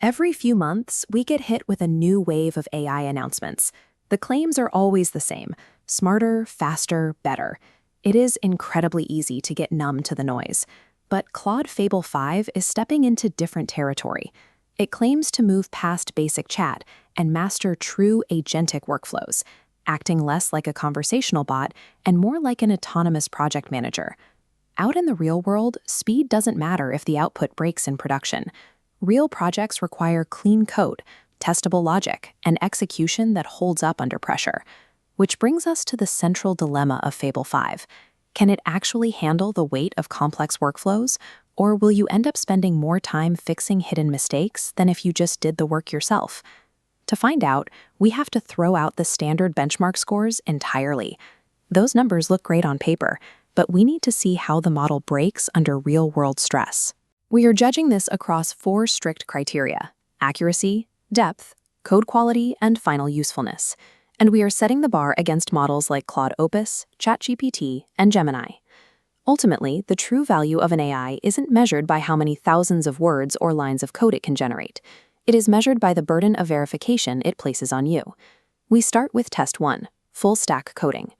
Every few months, we get hit with a new wave of AI announcements. The claims are always the same: smarter, faster, better. It is incredibly easy to get numb to the noise. But Claude Fable 5 is stepping into different territory. It claims to move past basic chat and master true agentic workflows, acting less like a conversational bot and more like an autonomous project manager. Out in the real world, speed doesn't matter if the output breaks in production. Real projects require clean code, testable logic, and execution that holds up under pressure. Which brings us to the central dilemma of Fable 5. Can it actually handle the weight of complex workflows, or will you end up spending more time fixing hidden mistakes than if you just did the work yourself? To find out, we have to throw out the standard benchmark scores entirely. Those numbers look great on paper, but we need to see how the model breaks under real-world stress. We are judging this across 4 strict criteria: accuracy, depth, code quality, and final usefulness. And we are setting the bar against models like Claude Opus, ChatGPT, and Gemini. Ultimately, the true value of an AI isn't measured by how many thousands of words or lines of code it can generate. It is measured by the burden of verification it places on you. We start with Test 1, full stack coding.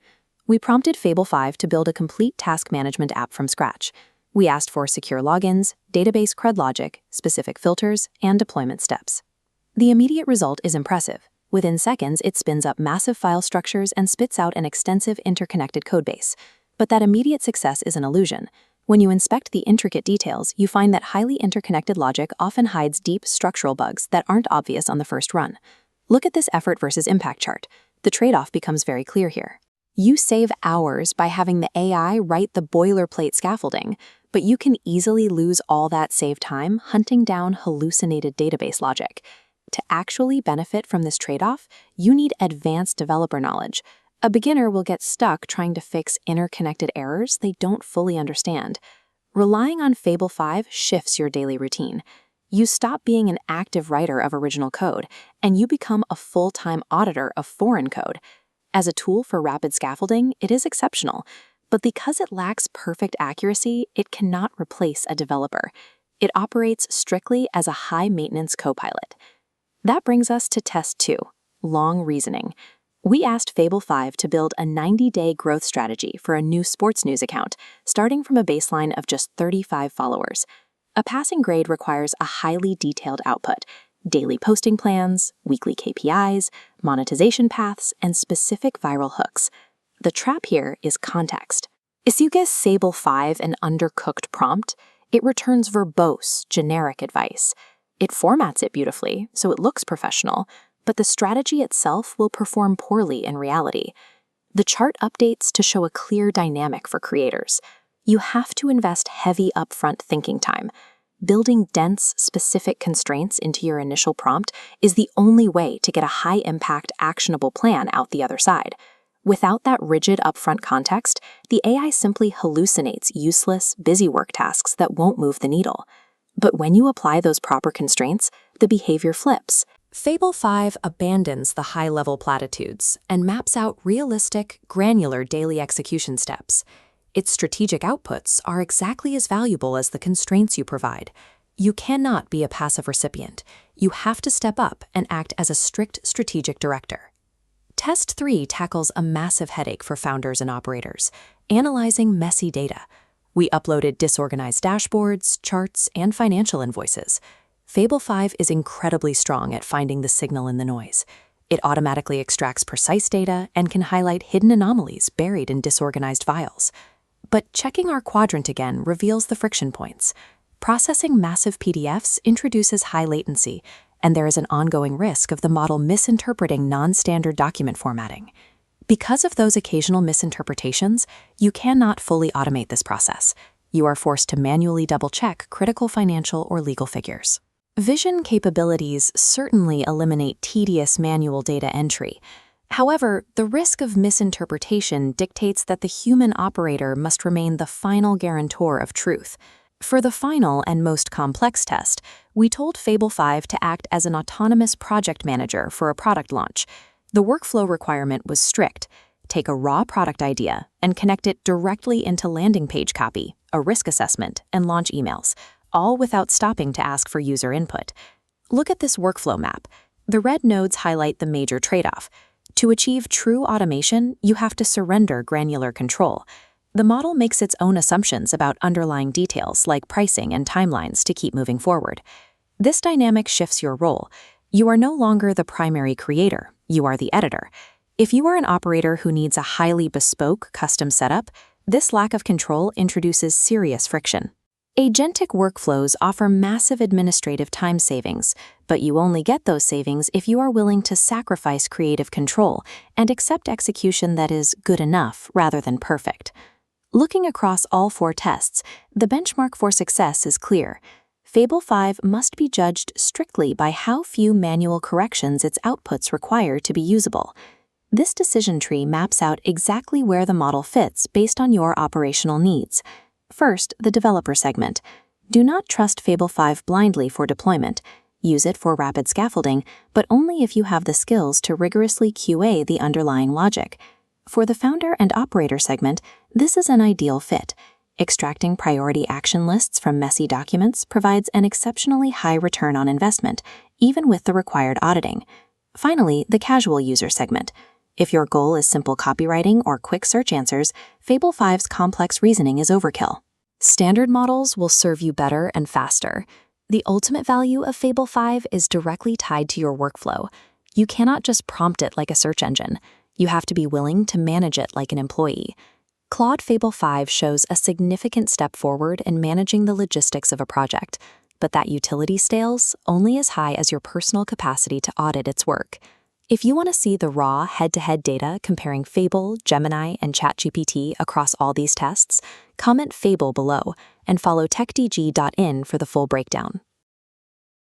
We prompted Fable 5 to build a complete task management app from scratch. We asked for secure logins, database CRUD logic, specific filters, and deployment steps. The immediate result is impressive. Within seconds, it spins up massive file structures and spits out an extensive interconnected codebase. But that immediate success is an illusion. When you inspect the intricate details, you find that highly interconnected logic often hides deep structural bugs that aren't obvious on the first run. Look at this effort versus impact chart. The trade-off becomes very clear here. You save hours by having the AI write the boilerplate scaffolding, but you can easily lose all that saved time hunting down hallucinated database logic. To actually benefit from this trade-off, you need advanced developer knowledge. A beginner will get stuck trying to fix interconnected errors they don't fully understand. Relying on Fable 5 shifts your daily routine. You stop being an active writer of original code, and you become a full-time auditor of foreign code. As a tool for rapid scaffolding, it is exceptional, but because it lacks perfect accuracy, it cannot replace a developer. It operates strictly as a high-maintenance copilot. That brings us to Test 2, long reasoning. We asked Fable 5 to build a 90-day growth strategy for a new sports news account, starting from a baseline of just 35 followers. A passing grade requires a highly detailed output: daily posting plans, weekly KPIs, monetization paths, and specific viral hooks. The trap here is context. If you give Fable 5 an undercooked prompt, it returns verbose, generic advice. It formats it beautifully, so it looks professional, but the strategy itself will perform poorly in reality. The chart updates to show a clear dynamic for creators. You have to invest heavy upfront thinking time. Building dense, specific constraints into your initial prompt is the only way to get a high-impact, actionable plan out the other side. Without that rigid upfront context, the AI simply hallucinates useless, busy work tasks that won't move the needle. But when you apply those proper constraints, the behavior flips. Fable 5 abandons the high-level platitudes and maps out realistic, granular daily execution steps. Its strategic outputs are exactly as valuable as the constraints you provide. You cannot be a passive recipient. You have to step up and act as a strict strategic director. Test 3 tackles a massive headache for founders and operators: analyzing messy data. We uploaded disorganized dashboards, charts, and financial invoices. Fable 5 is incredibly strong at finding the signal in the noise. It automatically extracts precise data and can highlight hidden anomalies buried in disorganized files. But checking our quadrant again reveals the friction points. Processing massive PDFs introduces high latency, and there is an ongoing risk of the model misinterpreting non-standard document formatting. Because of those occasional misinterpretations, you cannot fully automate this process. You are forced to manually double-check critical financial or legal figures. Vision capabilities certainly eliminate tedious manual data entry. However, the risk of misinterpretation dictates that the human operator must remain the final guarantor of truth. For the final and most complex test, we told Fable 5 to act as an autonomous project manager for a product launch. The workflow requirement was strict: take a raw product idea and connect it directly into landing page copy, a risk assessment, and launch emails, all without stopping to ask for user input. Look at this workflow map. The red nodes highlight the major trade-off. To achieve true automation, you have to surrender granular control. The model makes its own assumptions about underlying details like pricing and timelines to keep moving forward. This dynamic shifts your role. You are no longer the primary creator, you are the editor. If you are an operator who needs a highly bespoke custom setup, this lack of control introduces serious friction. Agentic workflows offer massive administrative time savings, but you only get those savings if you are willing to sacrifice creative control and accept execution that is good enough rather than perfect. Looking across all 4 tests, the benchmark for success is clear. Fable 5 must be judged strictly by how few manual corrections its outputs require to be usable. This decision tree maps out exactly where the model fits based on your operational needs. First, the developer segment. Do not trust Fable 5 blindly for deployment. Use it for rapid scaffolding, but only if you have the skills to rigorously QA the underlying logic. For the founder and operator segment, this is an ideal fit. Extracting priority action lists from messy documents provides an exceptionally high return on investment, even with the required auditing. Finally, the casual user segment. If your goal is simple copywriting or quick search answers, Fable 5's complex reasoning is overkill. Standard models will serve you better and faster. The ultimate value of Fable 5 is directly tied to your workflow. You cannot just prompt it like a search engine. You have to be willing to manage it like an employee. Claude Fable 5 shows a significant step forward in managing the logistics of a project, but that utility scales only as high as your personal capacity to audit its work. If you want to see the raw head-to-head data comparing Fable, Gemini, and ChatGPT across all these tests, comment Fable below and follow techdg.in for the full breakdown.